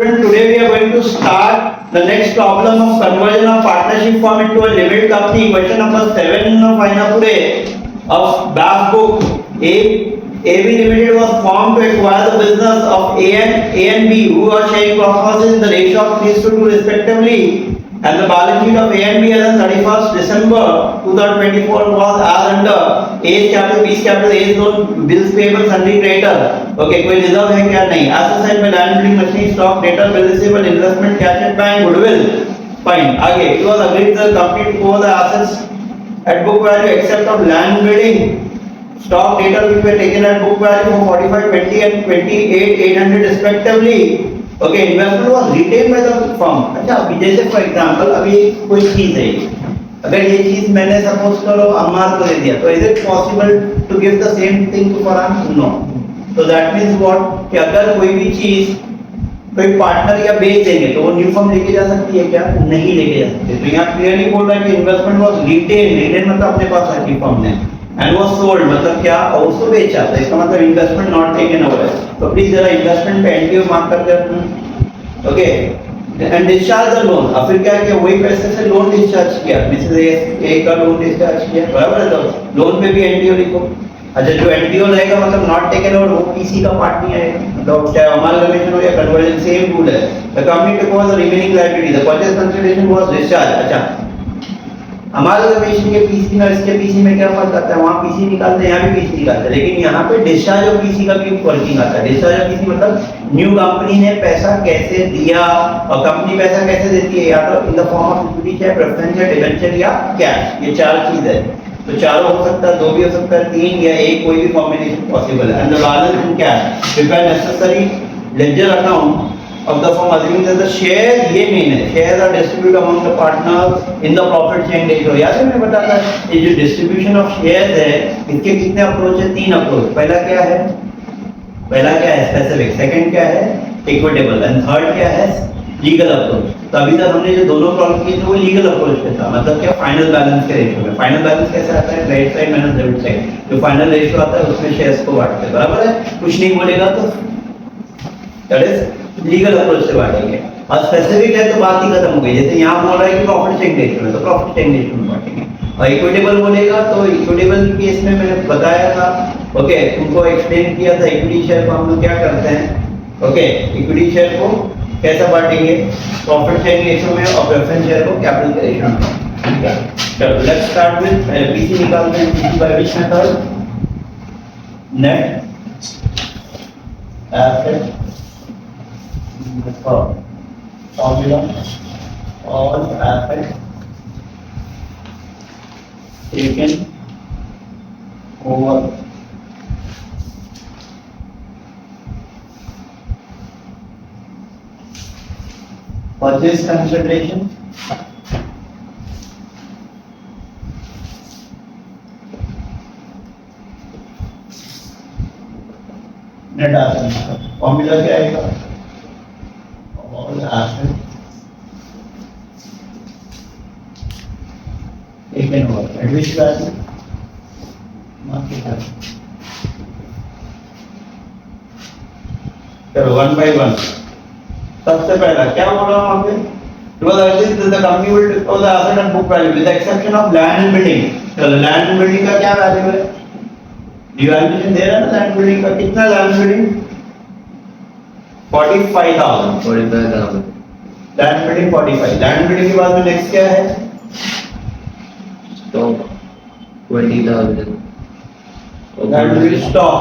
Today we are going to start the next problem of conversion of partnership firm into a limited company. Question number 7 find out today of BAF book. AB Limited was formed to acquire the business of A and B, who are sharing profits in the ratio of 3:2 respectively. And the balance sheet of A and B as on 31st December 2024 was as under A's capital, B's capital, A's loan, bills payable, sundry creditor. Okay, कोई reserve है क्या? नहीं. Asset side में land building, machine, stock, debtor, bill receivable, investment, cash at bank, goodwill. Fine. आगे it was agreed the company to own the assets at book value except of land building, stock, debtor which were taken at book value for 45, 20 and 28, 800 respectively. Okay, investment was written by the firm. अच्छा, अभी जैसे for example अभी कोई चीज है, अगर ये चीज मैंने सपोज करो अम्मार को दे दिया, तो is it possible to give the same thing to Farhan? No. तो दैट मींस व्हाट कि अगर कोई भी चीज कोई पार्टनर या बेच देंगे तो वो न्यू फर्म लेके जा सकती है क्या? नहीं लेके जा सकती. तो यहाँ क्लियरली बोल रहा है कि इन्वेस्टमेंट वाज रिटेन मतलब अपने पास रखी फर्म ने, एंड वाज सोल्ड मतलब क्या? और उसको बेचा. तो इसका मतलब इन्वेस्टमेंट नॉट टेकन ओवर. तो प्लीज जरा इन्वेस्टमेंट पे एनटीओ मार्क कर दे. Okay, and discharge the loan. अब फिर क्या किया? वही पैसे से लोन डिस्चार्ज किया. मिसेस ए का लोन डिस्चार्ज किया, बराबर है. तो लोन पे भी एनटीओ लिखो. अच्छा, जो एनटीओ रहेगा मतलब नॉट टेकन ओवर, वो पीसी का पार्ट नहीं आएगा. मतलब चाहे अमालगमेशन हो या कन्वर्जन, सेम रूल है. The company took over the remaining liability, the purchase consideration was discharge. अच्छा, अमालगमेशन के पीसी में इसके पीसी में क्या फर्क आता है? वहां पीसी निकालते हैं, यहाँ भी पीसी निकालते हैं, लेकिन यहाँ पे डिस्चार्ज ऑफ पीसी का भी वर्किंग आता है. डिस्चार्ज ऑफ पीसी मतलब न्यू कंपनी ने पैसा कैसे दिया, और कंपनी पैसा कैसे देती है, या तो in the form of equity share, preference share, debenture या कैश. ये चार चीज है. तो चारों हो सकता है, दो भी हो सकता है, तीन या एक, कोई भी कॉम्बिनेशन पॉसिबल है. And the balance in cash, prepare necessary ledger account of the firm assuming that the share, ये मेन है, shares are distributed among the partners in the profit sharing ratio. याद है मैंने बताया ये जो डिस्ट्रीब्यूशन ऑफ शेयर्स है, इसके कितने अप्रोच है? 3 अप्रोच. पहला क्या है? स्पेसिफिक, सेकंड क्या है? इक्विटेबल, एंड थर्ड क्या है? Legal approach. तो अभी तक हमने जो दोनों प्रॉब्लम किए थे वो लीगल अप्रोच पे था. मतलब क्या? फाइनल बैलेंस के रेशियो में. फाइनल बैलेंस कैसे आता है? Credit side minus debit side. जो फाइनल रेशियो आता है उसमें शेयर्स को बांटते हैं, बराबर है. कुछ नहीं बोलेगा तो दैट इज लीगल अप्रोच से बांटेंगे. और स्पेसिफिक है तो बात ही खत्म हो गई. जैसे यहाँ बोल रहा है कि प्रॉफिट शेयरिंग रेशियो है, तो प्रॉफिट शेयरिंग रेशियो में बांटेंगे. और इक्विटेबल बोलेगा तो इक्विटेबल केस में मैंने बताया था, ओके, तुमको एक्सप्लेन किया था. इक्विटी शेयर को हम लोग क्या करते हैं? ओके, इक्विटी शेयर को कैसा बांटेंगे? प्रॉफिट शेयरिंग रेशियो में, और प्रेफरेंस शेयर को कैपिटल के रेशियो में. ठीक है, चलो लेट्स स्टार्ट विद पीसी निकालते हैं. PC by which method? Net asset formula all assets taken over purchase consideration net asset. formula क्या आएगा? all assets taken over at which value? Market value. चलो वन बाय वन. सबसे पहला क्या बोला वहां पे? the company will dispose the asset at book value with the exception of land and building. चलो लैंड एंड बिल्डिंग का क्या वैल्यू है? डिवैल्यूएशन दे रहा है ना लैंड बिल्डिंग का. कितना land building? 45,000. Land building 45. Land building के बाद में नेक्स्ट क्या है? Stock 20,000. Land building stock.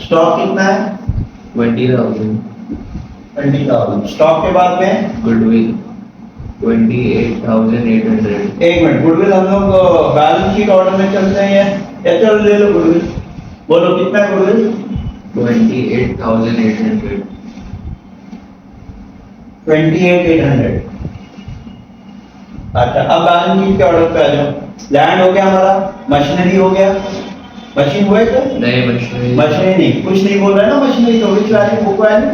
Stock कितना है? 20,000. 20,000. स्टॉक के बाद में गुडविल 28,800. एक मिनट, गुडविल हम लोग बैलेंस शीट ऑर्डर में चलते हैं या चलो ले लो गुडविल. बोलो कितना है गुडविल? 28,800. 28,800. अच्छा, अब बैलेंस शीट के ऑर्डर पे आ जाओ. लैंड हो गया हमारा, मशीनरी हो गया. मशीन हुए तो नहीं, मशीनरी नहीं, कुछ नहीं बोल रहा है ना. मशीनरी तो विच वैल्यू? Book value.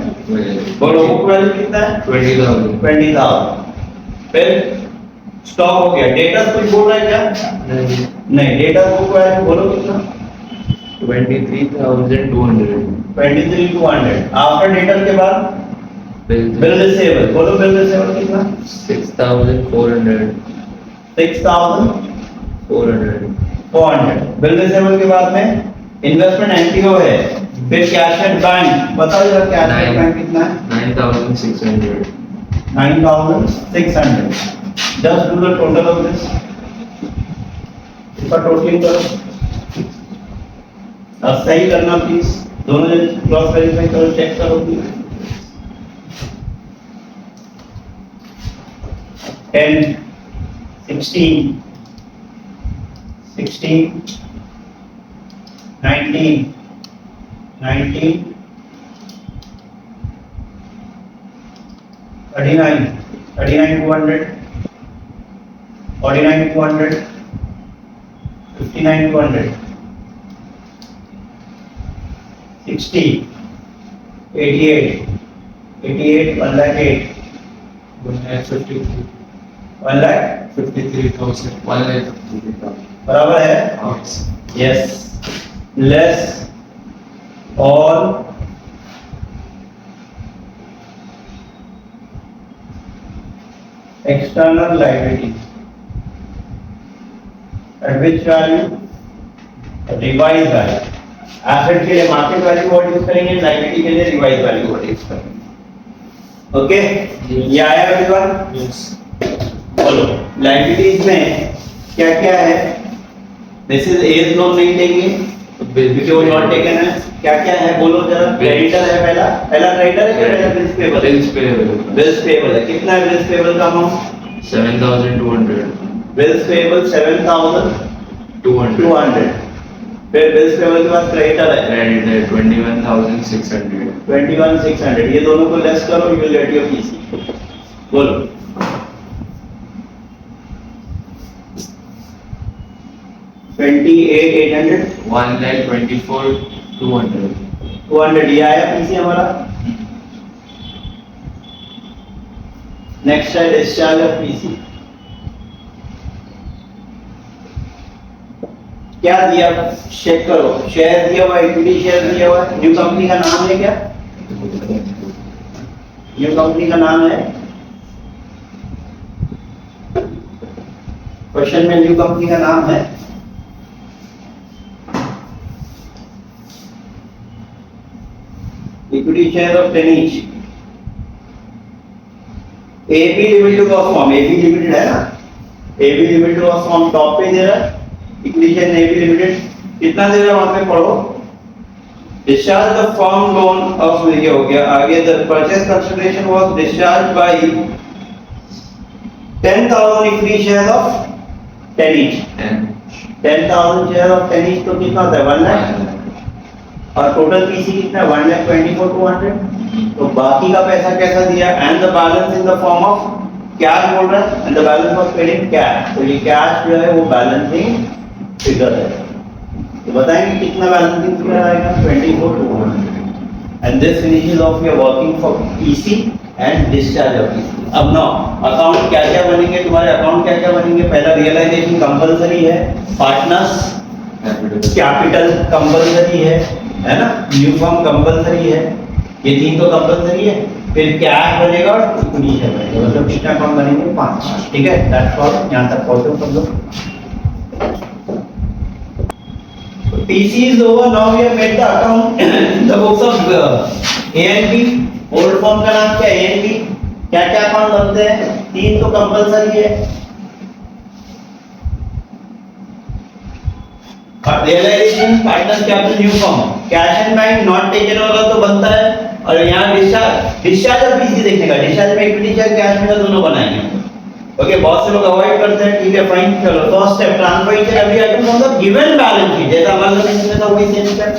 बोलो बुक वैल्यू कितना है? 20,000. फिर स्टॉक हो गया. डेटा कुछ बोल रहा है क्या? नहीं. डेटा बुक वैल्यू बोलो कितना? 23,200. 23,200. आफ्टर डेटा के बाद बिल रिसीवेबल, बोलो बिल रिसीवेबल कितना? 6,400. 6,400. बिल रिसीवेबल के बाद में इन्वेस्टमेंट एनपीओ है, फिर कैश एट बैंक, बताओ जरा कैश एट बैंक कितना है? 9,600. 9,600. Just do the total of this. इसका टोटलिंग करो। अब सही करना प्लीज, दोनों जन क्रॉस वेरीफाई करो, चेक करो प्लीज। 10, 16, 16, 19, 19, 39, 200, 49, 200, 59, 200, 60, 88, 1 lakh 8, 1 lakh 53,000. 1,53,000. बराबर है? Yes, less all external liability at which value? Revised value. Asset के लिए market value what यूज करेंगे, liability के लिए revised value what यूज करेंगे। ओके, ये आया everyone? बोलो liabilities में क्या क्या है? This is एज लोन नहीं देंगे, जो नॉट टेकन है, क्या क्या है बोलो जरा। क्रेडिटर है, पहला क्रेडिटर है, पहला बिल्स पेबल। बिल्स पेबल है, कितना है बिल्स पेबल का अमाउंट? 7,200. Bills payable 7,200। फिर बिल्स पेबल के बाद क्रेडिटर है, Creditor 21,600. 21,600। ये दोनों को लेस करो, you will get your PC. बोलो 28,800। 1,24,200. 200 ये आया पीसी हमारा। नेक्स्ट है डिस्चार्ज ऑफ पीसी। क्या दिया चेक करो, शेयर दिया हुआ, इक्विटी शेयर दिया हुआ, न्यू कंपनी का नाम है क्या? न्यू कंपनी का नाम है, क्वेश्चन में न्यू कंपनी का नाम है। Equity share of 10 each। AB limited of form, AB limited है ना, AB limited of form top पे दे रहा है, इक्विटी शेयर एबी लिमिटेड कितना दे रहा है वहां पे पढ़ो। Discharge the form loan of, ये हो गया आगे, the purchase consideration was discharge by 10,000 equity share of 10 each। 10,000 share of 10 each तो कितना होता है 1 लाख, और टोटल पीसी कितना है 1,24,200। तो बाकी का पैसा कैसा दिया? And the balance in the form of cash बोल रहा है, and the balance was paid in cash. तो ये कैश जो है वो बैलेंसिंग फिगर है। तो बताएंगे कितना बैलेंसिंग फिगर आएगा? 24,200। And this finishes of your working for PC and discharge of PC. अब नाउ अकाउंट क्या क्या बनेंगे तुम्हारे, अकाउंट क्या क्या बनेंगे? पहला रियलाइजेशन कंपलसरी है, पार्टनर्स कैपिटल कंपलसरी है ना, न्यू फॉर्म कंपलसरी है, ये तीन तो कंपलसरी है। फिर कैश बनेगा और इक्विटी शेयर बनेगा, मतलब कितना अकाउंट बनेंगे? 5। ठीक है, दैट्स ऑल, यहां तक पहुंचो सब लोग। PC is over, now we have made the account in the books of A and B। Old form का नाम क्या है? A and B। क्या क्या अकाउंट बनते हैं? 3 तो कंपलसरी है, realisation, partner capital, new form, cash and bank not taken वाला तो बनता है। और यहाँ डिस्चार्ज और पीसी देखने का, डिस्चार्ज में इक्विटी शेयर कैश में दोनों बनाएंगे। ओके, बहुत से लोग अवॉइड करते हैं, ठीक है फाइन। चलो first step, transfer each and every item from the given balance sheet, जैसा हमारे लिस्ट में था वही सेम स्टेप।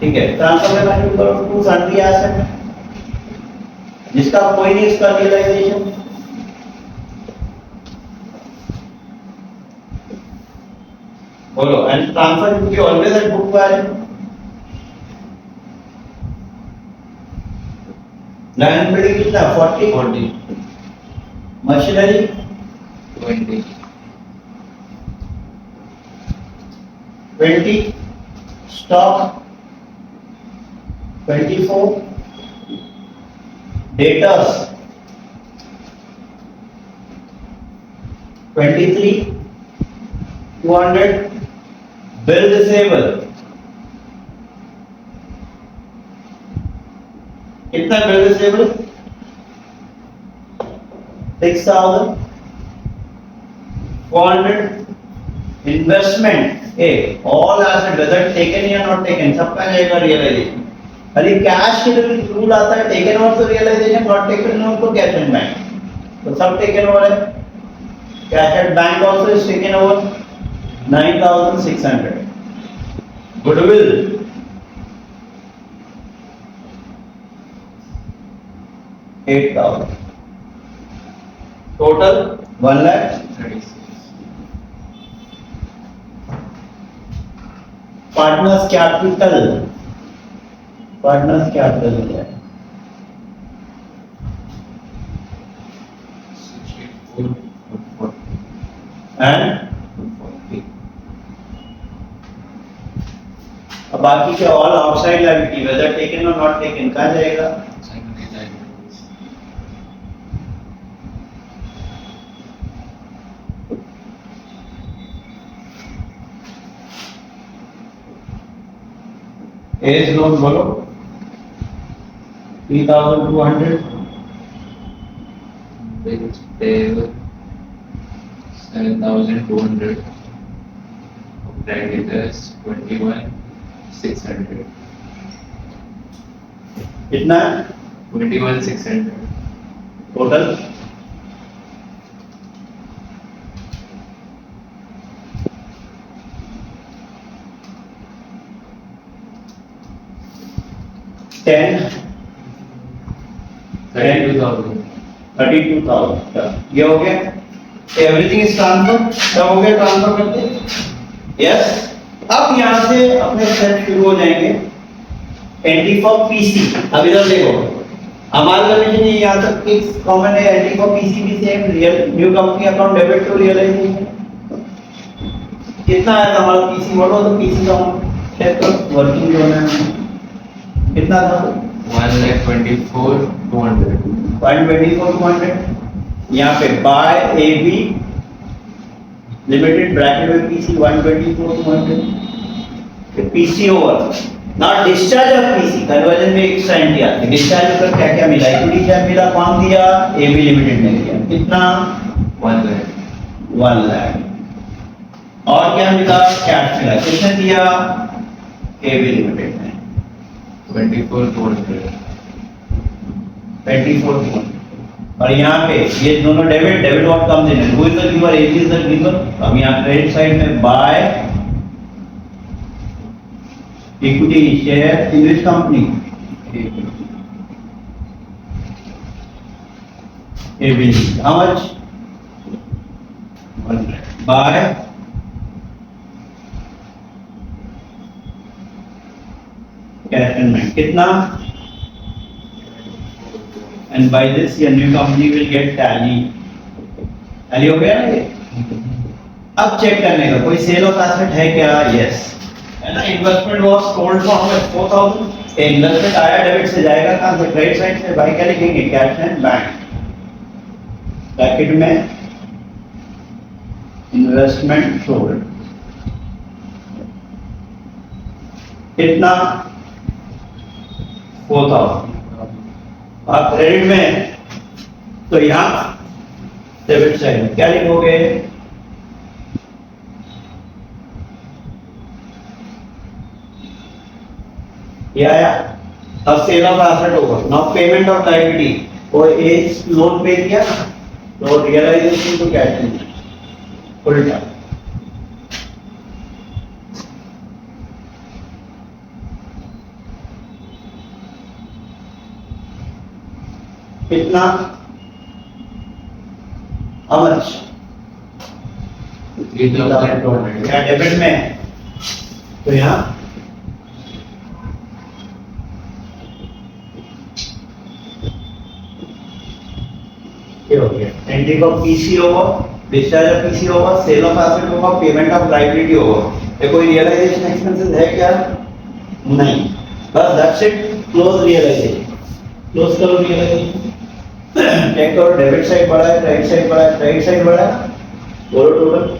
ठीक है, ट्रांसफर में वैल्यू करो टू सन्ड्री एसेट, जिसका कोई नहीं इसका रियलाइजेशन। बोलो, and transfer will be always at book value. Land building कितना? 40। Machinery 20, stock 24, Debtors 23,200. Bill receivable कितना bill receivable 6,400. Investment A all asset whether taken or not taken सबका जाएगा realization. अरे कैश के लिए रूल आता है टेकन ओवर तो रियलाइजेशन नॉट टेकन ओवर तो कैश एंड बैंक तो सब टेकन ओवर है cash and bank also is taken over 9,600 goodwill $8,000 total 1 lakh 36. Partners capital है 64. एंड अब बाकी के all outside liability whether taken और नॉट टेकन कहां जाएगा एज लोन बोलो 3,200 Bills payable 7,200. Creditors 21,600. कितना 21,600. Total ten 32,000. 32,000 ये हो गया एवरीथिंग इज ट्रांसफर सब हो गया ट्रांसफर करते यस अब यहां से अपने स्टेप शुरू हो जाएंगे एंट्री फॉर पीसी अब इधर देखो अमालगमेशन यहां तक एक कॉमन है एंट्री फॉर पीसी भी same real new company account debit to realisation कितना है हमारा पीसी बोलो तो पीसी का चेक कर वर्किंग जो है कितना था 1,24,200. 124,200 यहाँ पे बाय एबी लिमिटेड ब्रैकेट में PC 124,200 PC over not discharge of PC conversion में एक साइन दिया डिस्चार्ज पर क्या क्या मिला इक्विटी शेयर मिला कौन दिया एबी लिमिटेड ने दिया कितना 1 lakh. 1 लाख और क्या मिला कैश मिला किसने दिया एबी लिमिटेड ने 24,200. 24,200 और यहाँ पे ये दोनों debit debit what comes in who is the giver AB is the giver अब यहाँ क्रेडिट साइड में by equity share in which company AB how much 100 by cash and bank कितना and by this your new company will get tally हो गया ना ये अब check करने का कोई सेल ऑफ एसेट है क्या यस है ना इन्वेस्टमेंट वाज सोल्ड फॉर 4,000 ये इन्वेस्टमेंट आया डेबिट से जाएगा कहां से क्रेडिट साइड से बाय क्या लिखेंगे कैश एंड बैंक ब्रैकेट में इन्वेस्टमेंट सोल्ड कितना 4,000 आप क्रेडिट में तो यहां डेबिट साइड में क्या लिखोगे ये आया अब सेल ऑफ एसेट होगा नाउ पेमेंट ऑफ लायबिलिटी और एज लोन पे किया तो रियलाइजेशन तो कैश में उल्टा कितना अमच 3,200. क्या डेबिट में तो यहाँ ये हो गया एंट्री फॉर पीसी होगा डिस्चार्ज ऑफ पीसी होगा सेल ऑफ एसेट होगा पेमेंट ऑफ लायबिलिटी होगा ये कोई रियलाइजेशन एक्सपेंसेस है क्या नहीं बस that's it close realisation close करो रियलाइज चेक करो डेबिट साइड बढ़ा है क्रेडिट साइड बढ़ा है क्रेडिट साइड बढ़ा है बोलो total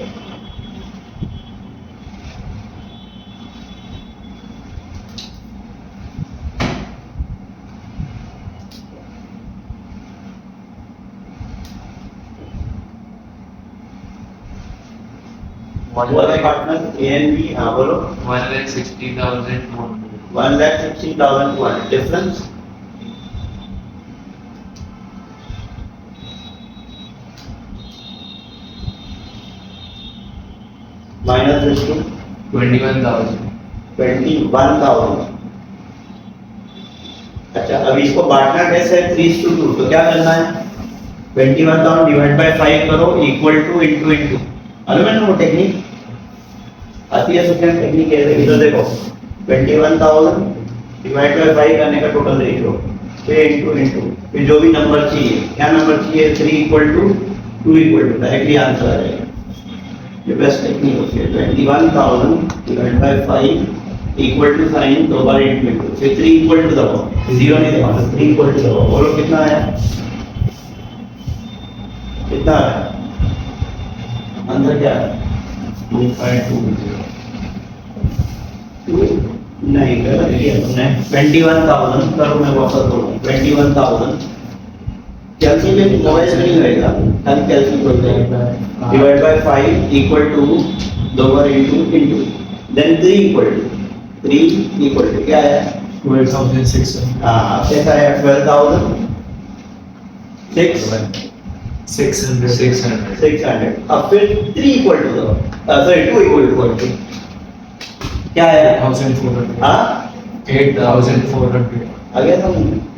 One what are partners A and B हाँ बोलो 1,60,200. 1,60,200 difference minus this to 21,000. 21,000 अच्छा अब इसको बांटना कैसे है 3:2 तो क्या करना है 21,000 डिवाइड बाय 5 करो इक्वल टू इनटू इनटू मालूम है ना वो टेक्निक आती है सुखन टेक्निक है इधर देखो 21,000 डिवाइड बाय 5 करने का टोटल रेशियो फिर इनटू इनटू फिर जो भी नंबर चाहिए क्या नंबर चाहिए 3 equal to 2 equal to directly answer आ जाएगा ये बेस्ट टेक्निक होती है 21,000 divide by 5 equal to sign दो बार इनटू फिर 3 इक्वल टू दबाओ जीरो नहीं दबाना 3 इक्वल टू दबाओ बोलो कितना आया कितना आया आंसर क्या है 2,520. नहीं गलत किया तुमने 21,000 करो मैं वापस बोलूं 21,000 कैलकुलेट मोबाइल नहीं रहेगा खाली कैलकुलेट करेगा डिवाइड बाय 5 इक्वल टू दो बार इनटू देन 3 इक्वल टू क्या है 12,600. हां कैसा है 12,000 600. 600 अब फिर 3 इक्वल टू दो सॉरी 2 इक्वल टू क्या है 1,400. हां 8,400. आगे हम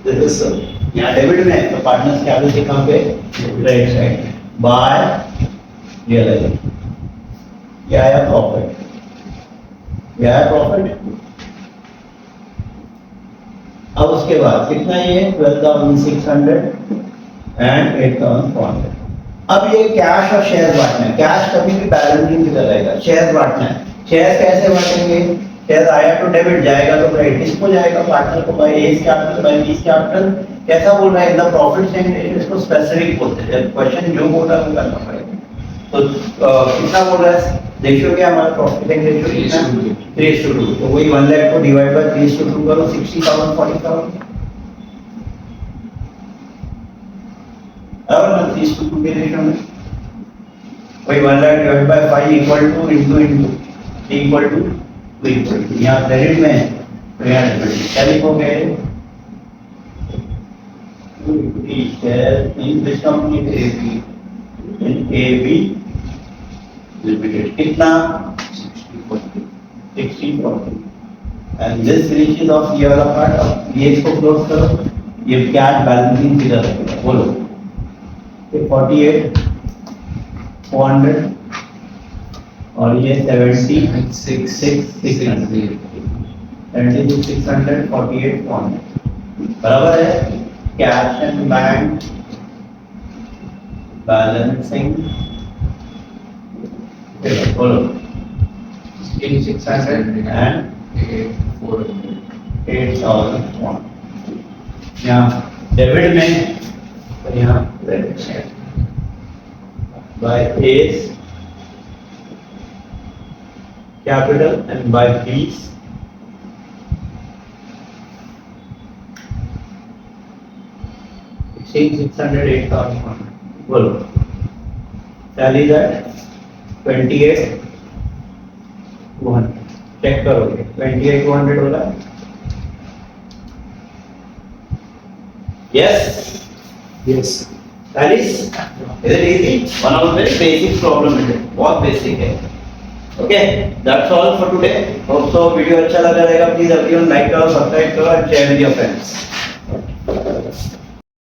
दिस इज यहाँ डेबिट में है तो पार्टनर्स के आगे से कहाँ पे क्रेडिट साइड बाय रियलाइज क्या आया प्रॉफिट अब उसके बाद कितना ये 12,600 एंड 8,400 अब ये कैश और शेयर बांटना है कैश कभी भी बैलेंसिंग की तरह रहेगा शेयर बांटना है शेयर कैसे बांटेंगे शेयर आया तो डेबिट जाएगा तो क्रेडिट किसको जाएगा पार्टनर को by A capital by B capital कैसा बोल रहा है एकदम प्रॉफिट शेयरिंग इसको स्पेसिफिक बोलते हैं क्वेश्चन जो बोल रहा है वो करना पड़ेगा तो कितना बोल रहा है रेशियो क्या हमारा प्रॉफिट शेयरिंग रेशियो कितना 3:2 तो वही 1 लाख को डिवाइड बाय 3:2 करो 60,000 40,000 और ना 3:2 के रेशियो में वही 1 lakh divide by 5 equal to into equal to यहाँ क्रेडिट में है तो यहाँ डेबिट क्या लिखोगे in this company AB limited कितना 60/40 and this reaches of year apart अब ये इसको क्लोज करो ये कैश बैलेंसिंग की तरह बोलो 48 400 और ये 76,600 48 400 बराबर है कैश एंड बैंक बैलेंसिंग बोलो 600 एंड 8,000 यहाँ डेबिट में तो यहाँ credit by S capital and by fees 600 8,000 बोलो tally that 28 200 चेक करोगे 28 200 हो रहा है yes that is it easy one of the very basic problem है बहुत basic है okay that's all for today hope so video अच्छा लगा रहेगा please everyone like करो subscribe करो and share with your friends